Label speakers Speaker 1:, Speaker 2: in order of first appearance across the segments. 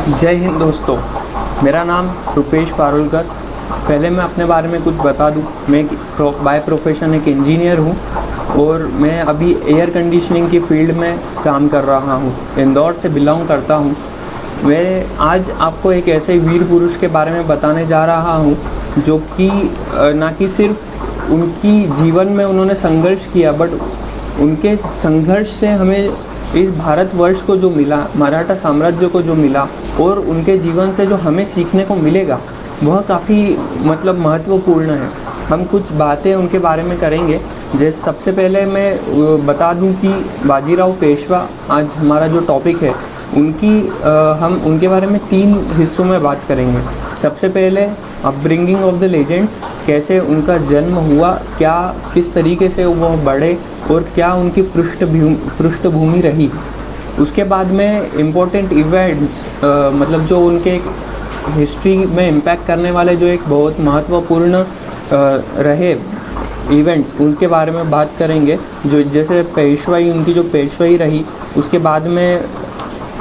Speaker 1: जय हिंद दोस्तों, मेरा नाम रुपेश पारुलकर। पहले मैं अपने बारे में कुछ बता दूं। मैं बाय प्रोफेशन एक इंजीनियर हूं और मैं अभी एयर कंडीशनिंग की फील्ड में काम कर रहा हूं। इंदौर से बिलोंग करता हूं। मैं आज आपको एक ऐसे वीर पुरुष के बारे में बताने जा रहा हूं जो कि ना कि सिर्फ उनकी जीवन में उन्होंने संघर्ष किया, बट उनके संघर्ष से हमें इस भारतवर्ष को जो मिला, मराठा साम्राज्य को जो मिला और उनके जीवन से जो हमें सीखने को मिलेगा वह काफ़ी महत्वपूर्ण है। हम कुछ बातें उनके बारे में करेंगे। जैसे सबसे पहले मैं बता दूं कि बाजीराव पेशवा आज हमारा जो टॉपिक है हम उनके बारे में 3 हिस्सों में बात करेंगे। सबसे पहले अपब्रिंगिंग ऑफ द लेजेंड, कैसे उनका जन्म हुआ, किस तरीके से वह बढ़े और क्या उनकी पृष्ठभूमि रही। उसके बाद में इम्पोर्टेंट इवेंट्स, जो उनके हिस्ट्री में इम्पैक्ट करने वाले जो एक बहुत महत्वपूर्ण रहे इवेंट्स, उनके बारे में बात करेंगे। जो जैसे पेशवाई, उनकी जो पेशवाई रही, उसके बाद में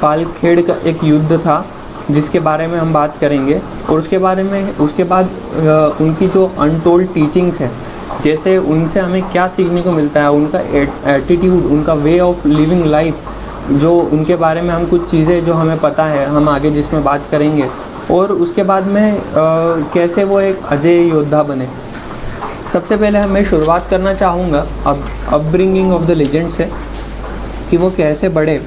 Speaker 1: पालखेड़ का एक युद्ध था जिसके बारे में हम बात करेंगे। और उसके बाद उनकी जो अनटोल्ड टीचिंग्स है, जैसे उनसे हमें क्या सीखने को मिलता है, उनका एटीट्यूड, उनका वे ऑफ लिविंग लाइफ, जो उनके बारे में हम कुछ चीज़ें जो हमें पता है हम आगे जिसमें बात करेंगे। और उसके बाद में कैसे वो एक अजय योद्धा बने। सबसे पहले मैं शुरुआत करना चाहूँगा अपब्रिंगिंग ऑफ द लेजेंड से, कि वो कैसे बढ़े,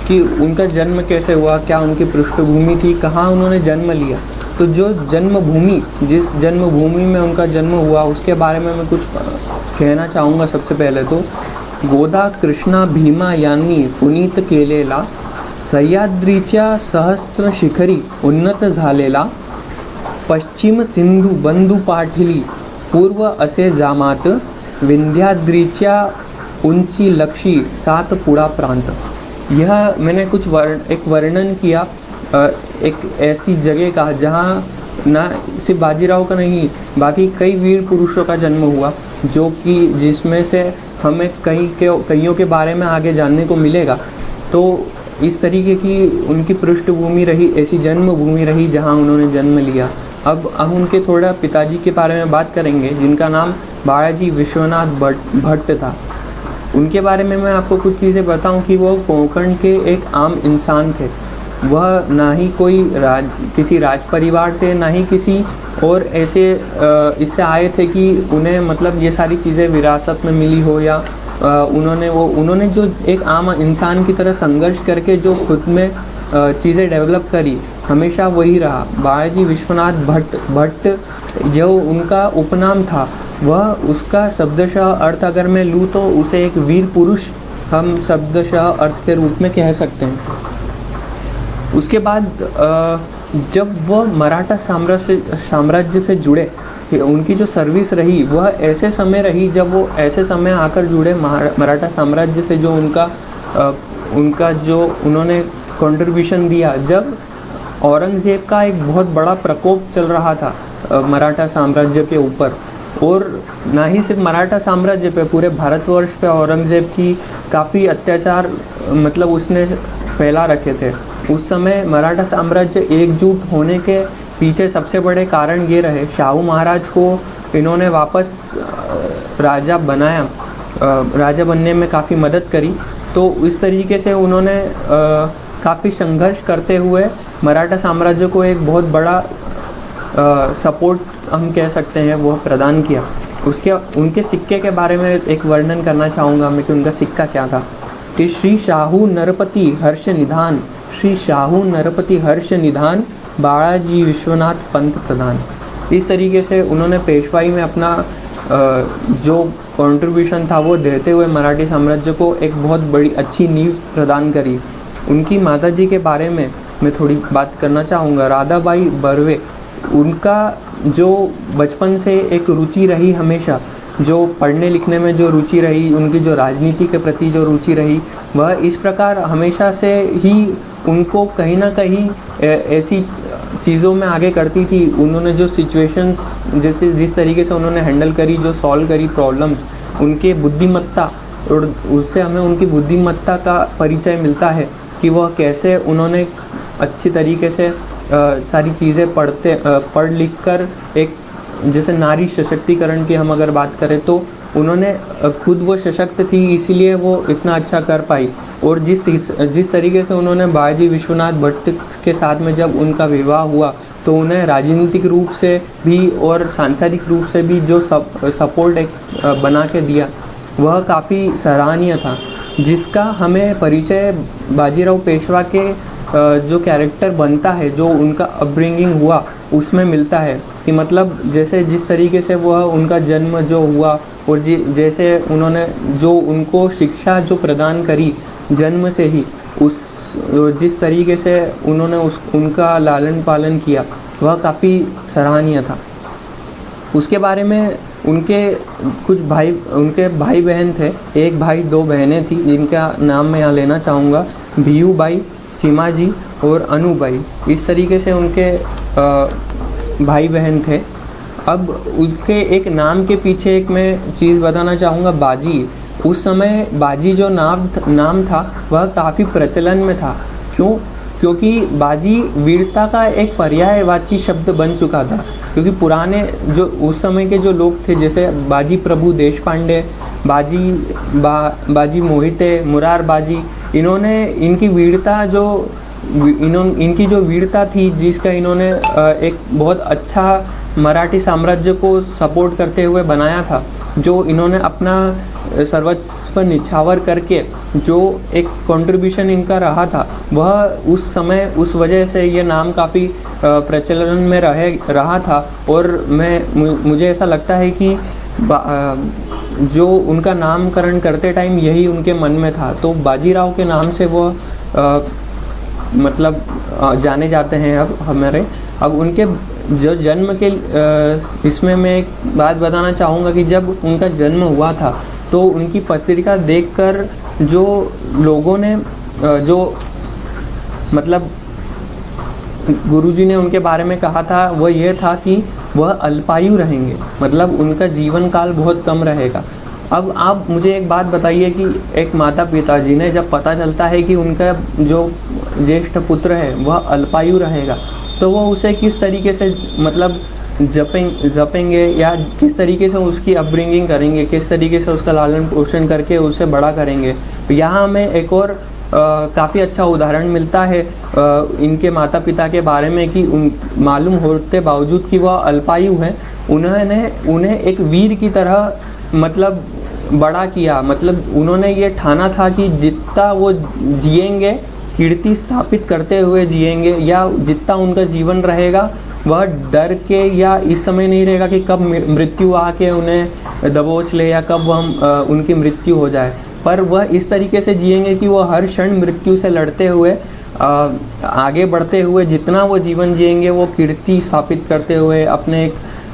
Speaker 1: कि उनका जन्म कैसे हुआ, क्या उनकी पृष्ठभूमि थी, कहाँ उन्होंने जन्म लिया। तो जो जन्मभूमि, जिस जन्मभूमि में उनका जन्म हुआ उसके बारे में मैं कुछ कहना चाहूँगा। सबसे पहले तो गोदा कृष्णा भीमा यांनी पुनीत केलेला, सह्याद्रीच्या सहस्त्र शिखरी उन्नत झालेला, पश्चिम सिंधू बंधू पाठिली पूर्व असे जामात, विंध्याद्रीच्या उंची लक्षी सातपुड़ा प्रांत। यह मैंने एक वर्णन किया एक ऐसी जगह का जहाँ ना सिर्फ बाजीराव का नहीं, बाकी कई वीर पुरुषों का जन्म हुआ, जो कि जिसमें से हमें कईयों के बारे में आगे जानने को मिलेगा। तो इस तरीके की उनकी पृष्ठभूमि रही, ऐसी जन्मभूमि रही जहाँ उन्होंने जन्म लिया। अब हम उनके थोड़ा पिताजी के बारे में बात करेंगे, जिनका नाम बालाजी विश्वनाथ भट्ट था। उनके बारे में मैं आपको कुछ चीज़ें बताऊं कि वो कोंकण के एक आम इंसान थे। वह ना ही किसी राज परिवार से, ना ही किसी और ऐसे इससे आए थे कि उन्हें ये सारी चीज़ें विरासत में मिली हो, या उन्होंने जो एक आम इंसान की तरह संघर्ष करके जो खुद में चीज़ें डेवलप करी, हमेशा वही रहा। बालाजी विश्वनाथ भट्ट जो उनका उपनाम था, वह उसका शब्दशः अर्थ अगर मैं लूँ तो उसे एक वीर पुरुष हम शब्दशः अर्थ के रूप में कह सकते हैं। उसके बाद जब वह मराठा साम्राज्य से जुड़े, उनकी जो सर्विस रही वह ऐसे समय रही जब वो ऐसे समय आकर जुड़े मराठा साम्राज्य से, जो उनका जो उन्होंने कंट्रीब्यूशन दिया, जब औरंगज़ेब का एक बहुत बड़ा प्रकोप चल रहा था मराठा साम्राज्य के ऊपर। और ना ही सिर्फ मराठा साम्राज्य पे, पूरे भारतवर्ष पे औरंगज़ेब की काफ़ी अत्याचार उसने फैला रखे थे। उस समय मराठा साम्राज्य एकजुट होने के पीछे सबसे बड़े कारण ये रहे, शाहू महाराज को इन्होंने वापस राजा बनाया, राजा बनने में काफ़ी मदद करी। तो इस तरीके से उन्होंने काफ़ी संघर्ष करते हुए मराठा साम्राज्य को एक बहुत बड़ा सपोर्ट हम कह सकते हैं वह प्रदान किया। उनके सिक्के के बारे में एक वर्णन करना चाहूँगा मैं कि उनका सिक्का क्या था। कि श्री शाहू नरपति हर्ष निधान बालाजी विश्वनाथ पंत प्रधान। इस तरीके से उन्होंने पेशवाई में अपना जो कंट्रीब्यूशन था वो देते हुए मराठी साम्राज्य को एक बहुत बड़ी अच्छी नींव प्रदान करी। उनकी माताजी के बारे में मैं थोड़ी बात करना चाहूँगा। राधाबाई बर्वे, उनका जो बचपन से एक रुचि रही, हमेशा जो पढ़ने लिखने में जो रुचि रही, उनकी जो राजनीति के प्रति जो रुचि रही, वह इस प्रकार हमेशा से ही उनको कहीं ना कहीं ऐसी चीज़ों में आगे करती थी। उन्होंने जो सिचुएशंस जिस तरीके से उन्होंने हैंडल करी, जो सॉल्व करी प्रॉब्लम्स, उनके बुद्धिमत्ता, और उससे हमें उनकी बुद्धिमत्ता का परिचय मिलता है कि वह कैसे उन्होंने अच्छी तरीके से सारी चीज़ें पढ़ लिख कर एक, जैसे नारी सशक्तिकरण की हम अगर बात करें तो उन्होंने खुद वो सशक्त थी, इसीलिए वो इतना अच्छा कर पाई। और जिस तरीके से उन्होंने बाजी विश्वनाथ भट्ट के साथ में जब उनका विवाह हुआ तो उन्हें राजनीतिक रूप से भी और सांसारिक रूप से भी जो सपोर्ट एक बना के दिया वह काफ़ी सराहनीय था, जिसका हमें परिचय बाजीराव पेशवा के जो कैरेक्टर बनता है, जो उनका अपब्रिंगिंग हुआ उसमें मिलता है। कि मतलब जैसे जिस तरीके से वह उनका जन्म जो हुआ और जैसे उन्होंने जो उनको शिक्षा जो प्रदान करी जन्म से ही, उस जिस तरीके से उन्होंने उनका लालन पालन किया वह काफ़ी सराहनीय था। उसके बारे में उनके भाई बहन थे, एक भाई दो बहनें थी, जिनका नाम मैं यहाँ लेना चाहूँगा, भीयू बाई, चिमाजी और अनुबाई। इस तरीके से उनके भाई बहन थे। अब उनके एक नाम के पीछे एक मैं चीज़ बताना चाहूँगा, बाजी। उस समय बाजी जो नाम था वह काफ़ी प्रचलन में था। क्योंकि बाजी वीरता का एक पर्यायवाची शब्द बन चुका था। क्योंकि पुराने जो उस समय के जो लोग थे, जैसे बाजी प्रभु देशपांडे, बाजी मोहिते, मुरार बाजी, इनकी जो वीरता थी, जिसका इन्होंने एक बहुत अच्छा मराठी साम्राज्य को सपोर्ट करते हुए बनाया था, जो इन्होंने अपना सर्वस्व निछावर करके जो एक कंट्रीब्यूशन इनका रहा था, वह उस समय उस वजह से ये नाम काफ़ी प्रचलन में रहा था। और मुझे ऐसा लगता है कि जो उनका नामकरण करते टाइम यही उनके मन में था, तो बाजीराव के नाम से वो मतलब जाने जाते हैं। अब उनके जो जन्म के इसमें मैं एक बात बताना चाहूँगा कि जब उनका जन्म हुआ था तो उनकी पत्रिका देखकर जो लोगों ने जो मतलब गुरुजी ने उनके बारे में कहा था वो ये था कि वह अल्पायु रहेंगे, मतलब उनका जीवन काल बहुत कम रहेगा। अब आप मुझे एक बात बताइए कि एक माता पिताजी ने जब पता चलता है कि उनका जो ज्येष्ठ पुत्र है वह अल्पायु रहेगा, तो वो उसे किस तरीके से मतलब जपेंगे या किस तरीके से उसकी अपब्रिंगिंग करेंगे, किस तरीके से उसका लालन पोषण करके उसे बड़ा करेंगे। तो यहाँ हमें एक और काफ़ी अच्छा उदाहरण मिलता है इनके माता पिता के बारे में कि मालूम होते बावजूद कि वह अल्पायु हैं, उन्हें एक वीर की तरह मतलब बड़ा किया। मतलब उन्होंने ये ठाना था कि जितना वो जिएंगे कीर्ति स्थापित करते हुए जिएंगे, या जितना उनका जीवन रहेगा वह डर के या इस समय नहीं रहेगा कि कब मृत्यु आके उन्हें दबोच ले या कब उनकी मृत्यु हो जाए, पर वह इस तरीके से जिएंगे कि वह हर क्षण मृत्यु से लड़ते हुए आगे बढ़ते हुए जितना वो जीवन जिएंगे वो कीर्ति स्थापित करते हुए अपने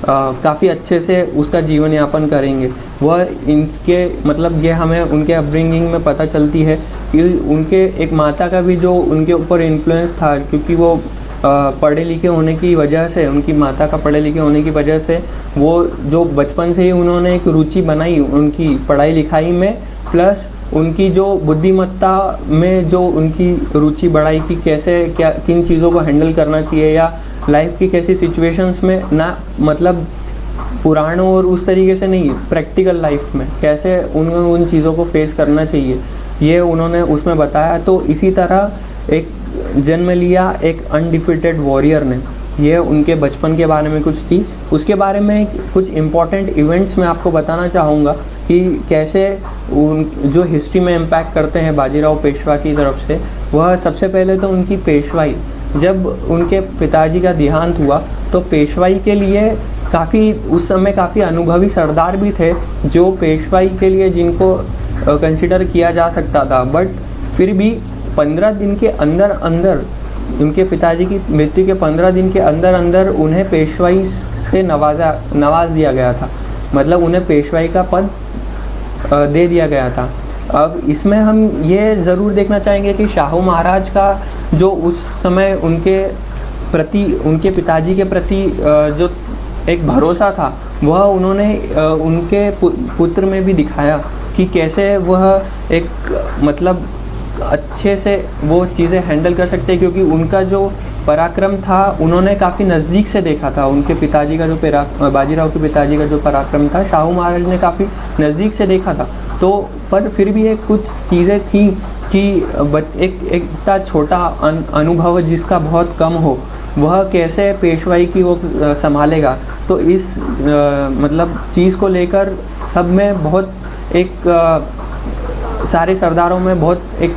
Speaker 1: काफ़ी अच्छे से उसका जीवन यापन करेंगे। वह इनके मतलब ये हमें उनके अपब्रिंगिंग में पता चलती है कि उनके एक माता का भी जो उनके ऊपर इन्फ्लुएंस था, क्योंकि वो पढ़े लिखे होने की वजह से, उनकी माता का पढ़े लिखे होने की वजह से वो जो बचपन से ही उन्होंने एक रुचि बनाई उनकी पढ़ाई लिखाई में, प्लस उनकी जो बुद्धिमत्ता में जो उनकी रुचि बढ़ाई कि कैसे किन चीज़ों को हैंडल करना चाहिए या लाइफ की कैसी सिचुएशंस में, ना मतलब पुराणों और उस तरीके से नहीं, प्रैक्टिकल लाइफ में कैसे उन चीज़ों को फेस करना चाहिए, ये उन्होंने उसमें बताया। तो इसी तरह एक जन्म लिया एक अनडिफिटेड वॉरियर ने, ये उनके बचपन के बारे में कुछ थी। उसके बारे में कुछ इम्पॉर्टेंट इवेंट्स मैं आपको बताना चाहूँगा कि कैसे जो हिस्ट्री में इम्पैक्ट करते हैं बाजीराव पेशवा की तरफ से। वह सबसे पहले तो उनकी पेशवाई, जब उनके पिताजी का देहांत हुआ तो पेशवाई के लिए उस समय काफ़ी अनुभवी सरदार भी थे जो पेशवाई के लिए जिनको कंसिडर किया जा सकता था, बट फिर भी 15 दिन के अंदर उनके पिताजी की मृत्यु के 15 दिन के अंदर उन्हें पेशवाई से नवाज दिया गया था, मतलब उन्हें पेशवाई का पद दे दिया गया था। अब इसमें हम ये ज़रूर देखना चाहेंगे कि शाहू महाराज का जो उस समय उनके पिताजी के प्रति जो एक भरोसा था वह उन्होंने उनके पुत्र में भी दिखाया कि कैसे वह एक मतलब अच्छे से वो चीज़ें हैंडल कर सकते हैं, क्योंकि उनका जो पराक्रम था उन्होंने काफ़ी नज़दीक से देखा था। उनके पिताजी का जो बाजीराव के पिताजी का जो पराक्रम था शाहू महाराज ने काफ़ी नज़दीक से देखा था। तो पर फिर भी एक कुछ चीज़ें थी कि एक इतना छोटा अनुभव जिसका बहुत कम हो, वह कैसे पेशवाई की वो संभालेगा। तो इस मतलब चीज़ को लेकर सब में बहुत एक सारे सरदारों में बहुत एक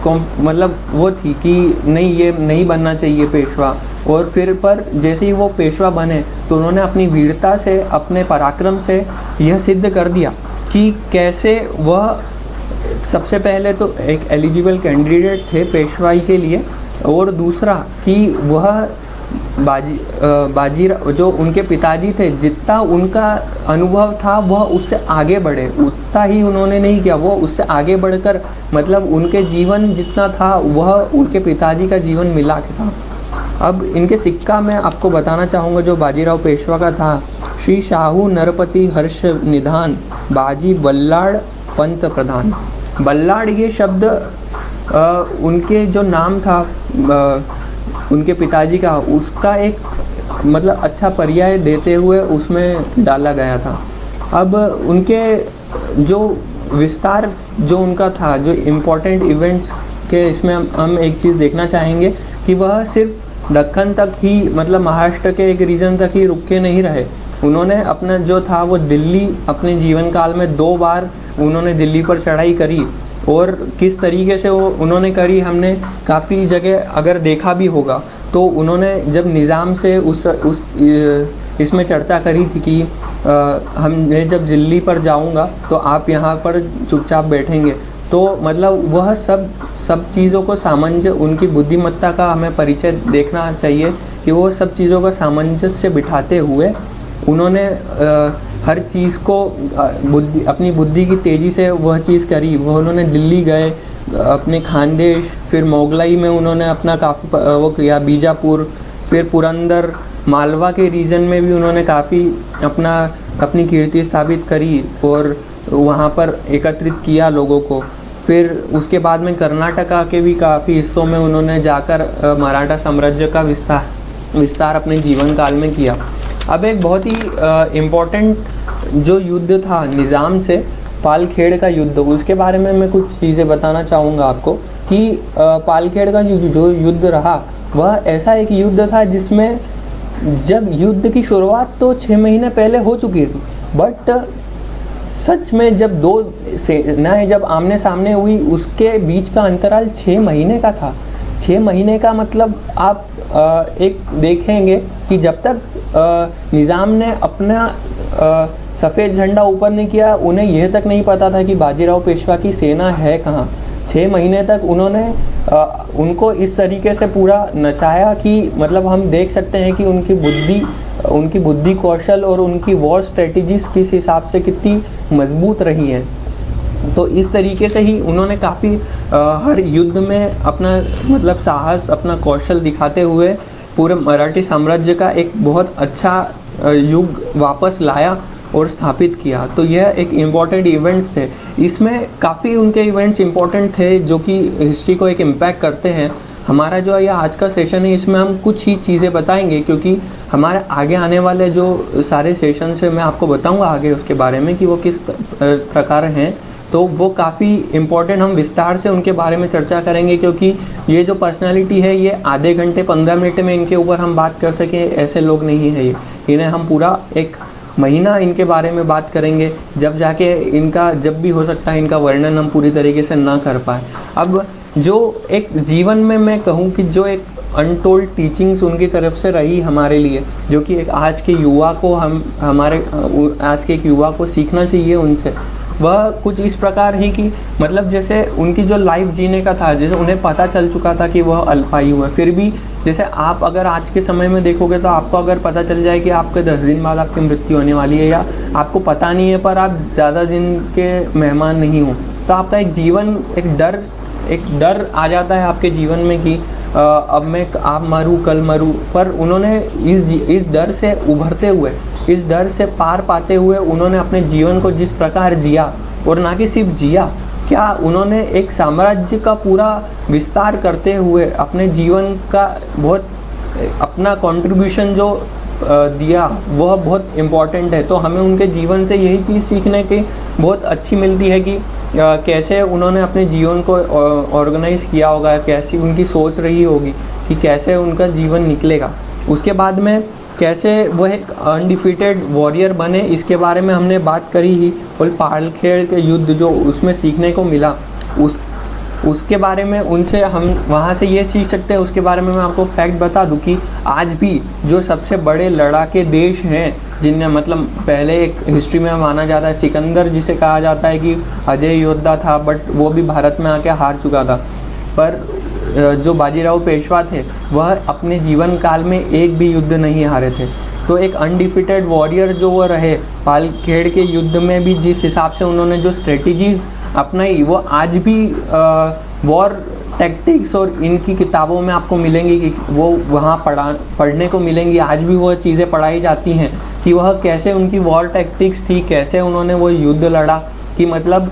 Speaker 1: मतलब वो थी कि नहीं, ये नहीं बनना चाहिए पेशवा। और फिर पर जैसे ही वो पेशवा बने तो उन्होंने अपनी वीरता से, अपने पराक्रम से यह सिद्ध कर दिया कि कैसे वह सबसे पहले तो एक एलिजिबल कैंडिडेट थे पेशवाई के लिए, और दूसरा कि वह बाजीराव जो उनके पिताजी थे, जितना उनका अनुभव था वह उससे आगे बढ़े, उतना ही उन्होंने नहीं किया, वो उससे आगे बढ़कर मतलब उनके जीवन जितना था वह उनके पिताजी का जीवन मिला के था। अब इनके सिक्का मैं आपको बताना चाहूँगा जो बाजीराव पेशवा का था। श्री शाहू नरपति हर्ष निधान बाजी बल्लाड़ पंत प्रधान। बल्लाड़ ये शब्द उनके जो नाम था उनके पिताजी का, उसका एक मतलब अच्छा पर्याय देते हुए उसमें डाला गया था। अब उनके जो विस्तार जो उनका था, जो इम्पोर्टेंट इवेंट्स के इसमें हम एक चीज़ देखना चाहेंगे कि वह सिर्फ दक्कन तक ही मतलब महाराष्ट्र के एक रीजन तक ही रुक के नहीं रहे। उन्होंने अपना जो था वो दिल्ली, अपने जीवन काल में 2 बार उन्होंने दिल्ली पर चढ़ाई करी, और किस तरीके से वो उन्होंने करी हमने काफ़ी जगह अगर देखा भी होगा। तो उन्होंने जब निज़ाम से इसमें चर्चा करी थी कि मैं जब दिल्ली पर जाऊंगा तो आप यहाँ पर चुपचाप बैठेंगे। तो मतलब वह सब चीज़ों को सामंजस्य, उनकी बुद्धिमत्ता का हमें परिचय देखना चाहिए कि वो सब चीज़ों का सामंजस्य बिठाते हुए उन्होंने हर चीज़ को अपनी बुद्धि की तेज़ी से वह चीज़ करी। वह उन्होंने दिल्ली गए, अपने खानदेश, फिर मोगलाई में उन्होंने अपना काफ़ी वो किया, बीजापुर, फिर पुरंदर, मालवा के रीजन में भी उन्होंने काफ़ी अपनी कीर्ति स्थापित करी और वहाँ पर एकत्रित किया लोगों को। फिर उसके बाद में कर्नाटका के भी काफ़ी हिस्सों में उन्होंने जाकर मराठा साम्राज्य का विस्तार अपने जीवन काल में किया। अब एक बहुत ही इम्पोर्टेंट जो युद्ध था निज़ाम से, पालखेड़ का युद्ध, उसके बारे में मैं कुछ चीज़ें बताना चाहूँगा आपको कि पालखेड़ का जो युद्ध रहा वह ऐसा एक युद्ध था जिसमें जब युद्ध की शुरुआत तो 6 महीने पहले हो चुकी थी, बट सच में जब 2 सेनाएं जब आमने सामने हुई उसके बीच का अंतराल 6 महीने का था। 6 महीने का मतलब आप एक देखेंगे कि जब तक निज़ाम ने अपना सफ़ेद झंडा ऊपर नहीं किया, उन्हें यह तक नहीं पता था कि बाजीराव पेशवा की सेना है कहाँ। 6 महीने तक उन्होंने उनको इस तरीके से पूरा नचाया कि मतलब हम देख सकते हैं कि उनकी बुद्धि कौशल और उनकी वॉर स्ट्रेटजीज किस हिसाब से कितनी मजबूत रही हैं। तो इस तरीके से ही उन्होंने काफ़ी हर युद्ध में अपना मतलब साहस, अपना कौशल दिखाते हुए पूरे मराठी साम्राज्य का एक बहुत अच्छा युग वापस लाया और स्थापित किया। तो यह एक इम्पॉर्टेंट इवेंट्स थे। इसमें काफ़ी उनके इवेंट्स इम्पॉर्टेंट थे जो कि हिस्ट्री को एक इम्पैक्ट करते हैं। हमारा जो ये आज का सेशन है इसमें हम कुछ ही चीज़ें बताएंगे, क्योंकि हमारे आगे आने वाले जो सारे सेशन से मैं आपको बताऊंगा आगे उसके बारे में कि वो किस प्रकार हैं। तो वो काफ़ी इम्पोर्टेंट, हम विस्तार से उनके बारे में चर्चा करेंगे, क्योंकि ये जो पर्सनालिटी है ये आधे घंटे 15 मिनट में इनके ऊपर हम बात कर सकें ऐसे लोग नहीं है। इन्हें हम पूरा एक महीना इनके बारे में बात करेंगे, जब जाके इनका जब भी हो सकता है इनका वर्णन हम पूरी तरीके से ना कर पाए। अब जो एक जीवन में मैं कहूँ कि जो एक अनटोल्ड टीचिंग्स उनकी तरफ से रही हमारे लिए, जो कि एक आज के युवा को आज के एक युवा को सीखना चाहिए उनसे, वह कुछ इस प्रकार ही कि मतलब जैसे उनकी जो लाइफ जीने का था, जैसे उन्हें पता चल चुका था कि वह अल्पायु है, फिर भी जैसे आप अगर आज के समय में देखोगे तो आपको अगर पता चल जाए कि आपके 10 दिन बाद आपकी मृत्यु होने वाली है, या आपको पता नहीं है पर आप ज़्यादा दिन के मेहमान नहीं हो, तो आपका एक जीवन एक डर आ जाता है आपके जीवन में कि अब आप मरूँ कल मरूँ। पर उन्होंने इस डर से उभरते हुए, इस डर से पार पाते हुए उन्होंने अपने जीवन को जिस प्रकार जिया, और ना कि सिर्फ जिया क्या उन्होंने एक साम्राज्य का पूरा विस्तार करते हुए अपने जीवन का बहुत अपना कंट्रीब्यूशन जो दिया वह बहुत इम्पॉर्टेंट है। तो हमें उनके जीवन से यही चीज़ सीखने की बहुत अच्छी मिलती है कि कैसे उन्होंने अपने जीवन को ऑर्गेनाइज किया होगा, कैसी उनकी सोच रही होगी कि कैसे उनका जीवन निकलेगा। उसके बाद में कैसे वह एक अनडिफीटेड वॉरियर बने, इसके बारे में हमने बात करी ही। और पालखेड़ के युद्ध जो उसमें सीखने को मिला उसके बारे में उनसे हम वहाँ से ये सीख सकते हैं। उसके बारे में मैं आपको फैक्ट बता दूं कि आज भी जो सबसे बड़े लड़ाके देश हैं जिनने मतलब पहले एक हिस्ट्री में माना जाता है सिकंदर जिसे कहा जाता है कि अजय योद्धा था, बट वो भी भारत में आके हार चुका था। पर जो बाजीराव पेशवा थे वह अपने जीवन काल में एक भी युद्ध नहीं हारे थे। तो एक अनडिफीटेड वॉरियर जो वो रहे, पालखेड़ के युद्ध में भी जिस हिसाब से उन्होंने जो स्ट्रेटजीज अपनाई वो आज भी वॉर टैक्टिक्स और इनकी किताबों में आपको मिलेंगी कि वो वहाँ पढ़ने को मिलेंगी। आज भी वो चीज़ें पढ़ाई जाती हैं कि वह कैसे उनकी वॉर टैक्टिक्स थी, कैसे उन्होंने वो युद्ध लड़ा, कि मतलब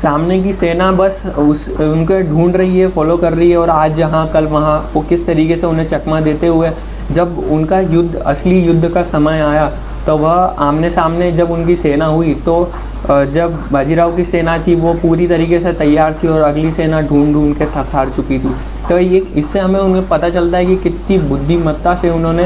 Speaker 1: सामने की सेना बस उनके ढूंढ रही है, फॉलो कर रही है, और आज यहाँ कल वहाँ, वो किस तरीके से उन्हें चकमा देते हुए जब उनका युद्ध असली युद्ध का समय आया तो वह आमने सामने जब उनकी सेना हुई तो जब बाजीराव की सेना थी वो पूरी तरीके से तैयार थी और अगली सेना ढूंढ ढूंढ के थक हार चुकी थी। तो ये इससे हमें उन्हें पता चलता है कि कितनी बुद्धिमत्ता से उन्होंने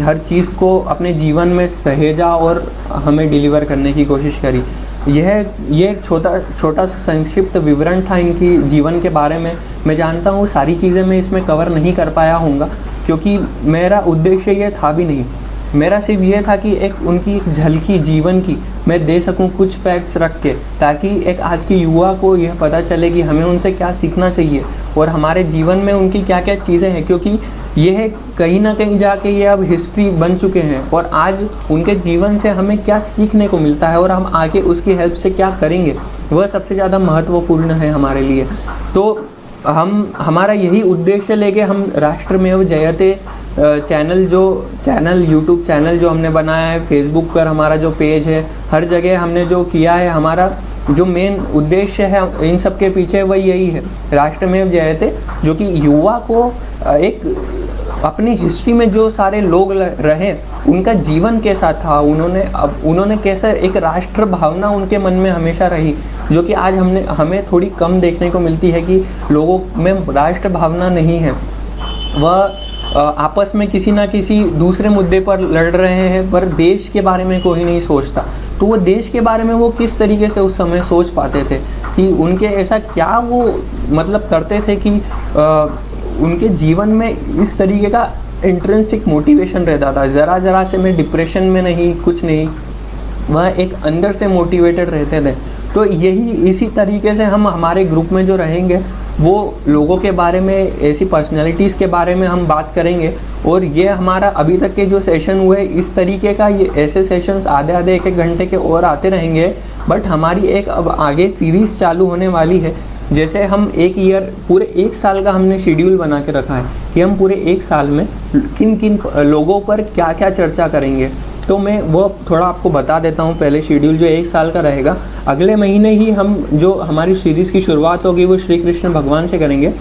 Speaker 1: हर चीज़ को अपने जीवन में सहेजा और हमें डिलीवर करने की कोशिश करी। ये एक छोटा सा संक्षिप्त विवरण था इनकी जीवन के बारे में। मैं जानता हूँ सारी चीज़ें मैं इसमें कवर नहीं कर पाया हूँगा क्योंकि मेरा उद्देश्य ये था भी नहीं। मेरा सिर्फ ये था कि एक उनकी झलकी जीवन की मैं दे सकूं कुछ फैक्ट्स रख के, ताकि एक आज के युवा को यह पता चले कि हमें उनसे क्या सीखना चाहिए और हमारे जीवन में उनकी क्या क्या चीज़ें हैं, क्योंकि यह कहीं ना कहीं जाके ये अब हिस्ट्री बन चुके हैं और आज उनके जीवन से हमें क्या सीखने को मिलता है और हम आगे उसकी हेल्प से क्या करेंगे वह सबसे ज़्यादा महत्वपूर्ण है हमारे लिए। तो हमारा यही उद्देश्य लेके हम राष्ट्रमेव जयते चैनल यूट्यूब चैनल जो हमने बनाया है, फेसबुक पर हमारा जो पेज है, हर जगह हमने जो किया है, हमारा जो मेन उद्देश्य है इन सब के पीछे वही यही है, राष्ट्रमेव जयते, जो कि युवा को एक अपनी हिस्ट्री में जो सारे लोग रहे उनका जीवन कैसा था, उन्होंने कैसे एक राष्ट्र भावना उनके मन में हमेशा रही, जो कि आज हमें थोड़ी कम देखने को मिलती है कि लोगों में राष्ट्र भावना नहीं है। वह आपस में किसी ना किसी दूसरे मुद्दे पर लड़ रहे हैं पर देश के बारे में कोई नहीं सोचता। तो वो देश के बारे में वो किस तरीके से उस समय सोच पाते थे कि उनके ऐसा क्या वो मतलब करते थे कि उनके जीवन में इस तरीके का इंट्रिंसिक मोटिवेशन रहता था। ज़रा से मैं डिप्रेशन में नहीं, कुछ नहीं, वह एक अंदर से मोटिवेटेड रहते थे। तो इसी तरीके से हम हमारे ग्रुप में जो रहेंगे वो लोगों के बारे में, ऐसी पर्सनैलिटीज़ के बारे में हम बात करेंगे। और ये हमारा अभी तक के जो सेशन हुए इस तरीके का, ये ऐसे सेशंस आधे एक घंटे के और आते रहेंगे। बट हमारी एक अब आगे सीरीज़ चालू होने वाली है। जैसे हम पूरे एक साल का हमने शेड्यूल बना के रखा है कि हम पूरे एक साल में किन किन लोगों पर क्या क्या चर्चा करेंगे। तो मैं वो थोड़ा आपको बता देता हूँ। पहले शेड्यूल जो एक साल का रहेगा, अगले महीने ही हम जो हमारी सीरीज़ की शुरुआत होगी वो श्री कृष्ण भगवान से करेंगे।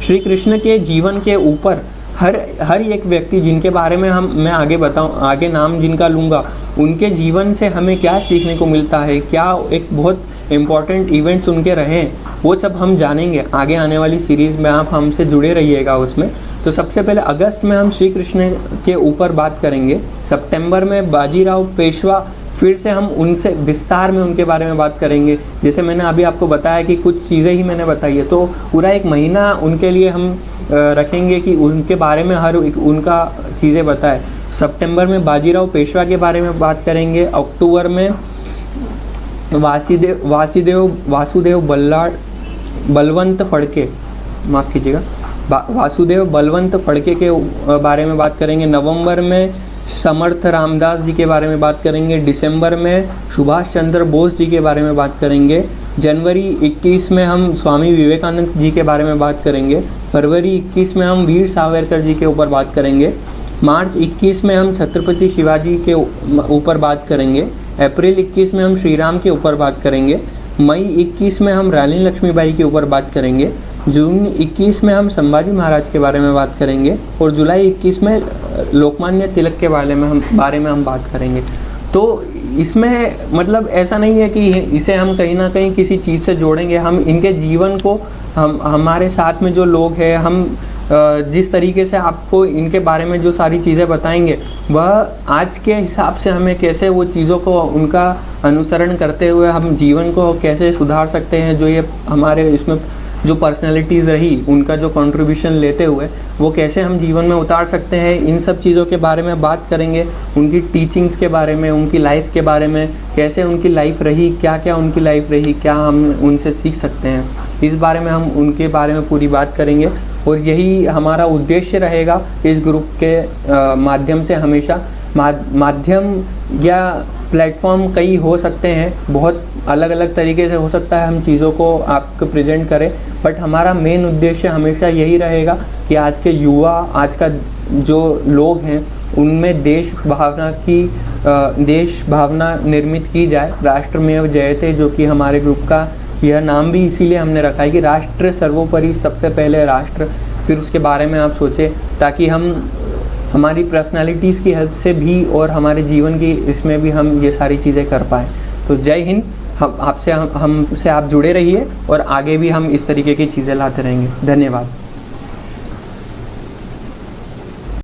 Speaker 1: श्री कृष्ण के जीवन के ऊपर हर एक व्यक्ति जिनके बारे में मैं आगे नाम जिनका लूँगा, उनके जीवन से हमें क्या सीखने को मिलता है, क्या एक बहुत इम्पॉर्टेंट इवेंट्स उनके रहे, वो सब हम जानेंगे आगे आने वाली सीरीज़ में। आप हमसे जुड़े रहिएगा उसमें। तो सबसे पहले अगस्त में हम श्री कृष्ण के ऊपर बात करेंगे। सितंबर में बाजीराव पेशवा, फिर से हम उनसे विस्तार में उनके बारे में बात करेंगे। जैसे मैंने अभी आपको बताया कि कुछ चीज़ें ही मैंने बताई है, तो पूरा एक महीना उनके लिए हम रखेंगे कि उनके बारे में हर उनका चीज़ें बताए। सितंबर में बाजीराव पेशवा के बारे में बात करेंगे। अक्टूबर में वासुदेव बलवंत फड़के, माफ़ कीजिएगा, वासुदेव बलवंत फड़के के बारे में बात करेंगे। नवंबर में समर्थ रामदास जी के बारे में बात करेंगे। दिसंबर में सुभाष चंद्र बोस जी के बारे में बात करेंगे। जनवरी 21 में हम स्वामी विवेकानंद जी के बारे में बात करेंगे। फरवरी 21 में हम वीर सावरकर जी के ऊपर बात करेंगे। मार्च 21 में हम छत्रपति शिवाजी के ऊपर बात करेंगे। अप्रैल 21 में हम श्री राम के ऊपर बात करेंगे। मई 21 में हम रानी लक्ष्मीबाई के ऊपर बात करेंगे, जून 21 में हम संभाजी महाराज के बारे में बात करेंगे और जुलाई 21 में लोकमान्य तिलक के बारे में हम बात करेंगे। तो इसमें मतलब ऐसा नहीं है कि इसे हम कहीं ना कहीं किसी चीज़ से जोड़ेंगे, हम इनके जीवन को, हम हमारे साथ में जो लोग हैं, हम जिस तरीके से आपको इनके बारे में जो सारी चीज़ें बताएंगे वह आज के हिसाब से हमें कैसे वो चीज़ों को उनका अनुसरण करते हुए हम जीवन को कैसे सुधार सकते हैं, जो ये हमारे इसमें जो पर्सनैलिटीज़ रही उनका जो कंट्रीब्यूशन लेते हुए वो कैसे हम जीवन में उतार सकते हैं, इन सब चीज़ों के बारे में बात करेंगे। उनकी टीचिंग्स के बारे में, उनकी लाइफ के बारे में, कैसे उनकी लाइफ रही, क्या क्या उनकी लाइफ रही, क्या हम उनसे सीख सकते हैं, इस बारे में हम उनके बारे में पूरी बात करेंगे। और यही हमारा उद्देश्य रहेगा इस ग्रुप के माध्यम से। हमेशा माध्यम या प्लेटफॉर्म कई हो सकते हैं, बहुत अलग अलग तरीके से हो सकता है हम चीज़ों को आपको प्रेजेंट करें, बट हमारा मेन उद्देश्य हमेशा यही रहेगा कि आज के युवा, आज का जो लोग हैं उनमें देश भावना निर्मित की जाए। राष्ट्रमेव जयते, जो कि हमारे ग्रुप का यह नाम भी इसीलिए हमने रखा है कि राष्ट्र सर्वोपरि, सबसे पहले राष्ट्र, फिर उसके बारे में आप सोचें, ताकि हम हमारी पर्सनालिटीज़ की हेल्प से भी और हमारे जीवन की इसमें भी हम ये सारी चीज़ें कर पाएँ। तो जय हिंद। हमसे आप जुड़े रहिए और आगे भी हम इस तरीके की चीज़ें लाते रहेंगे। धन्यवाद।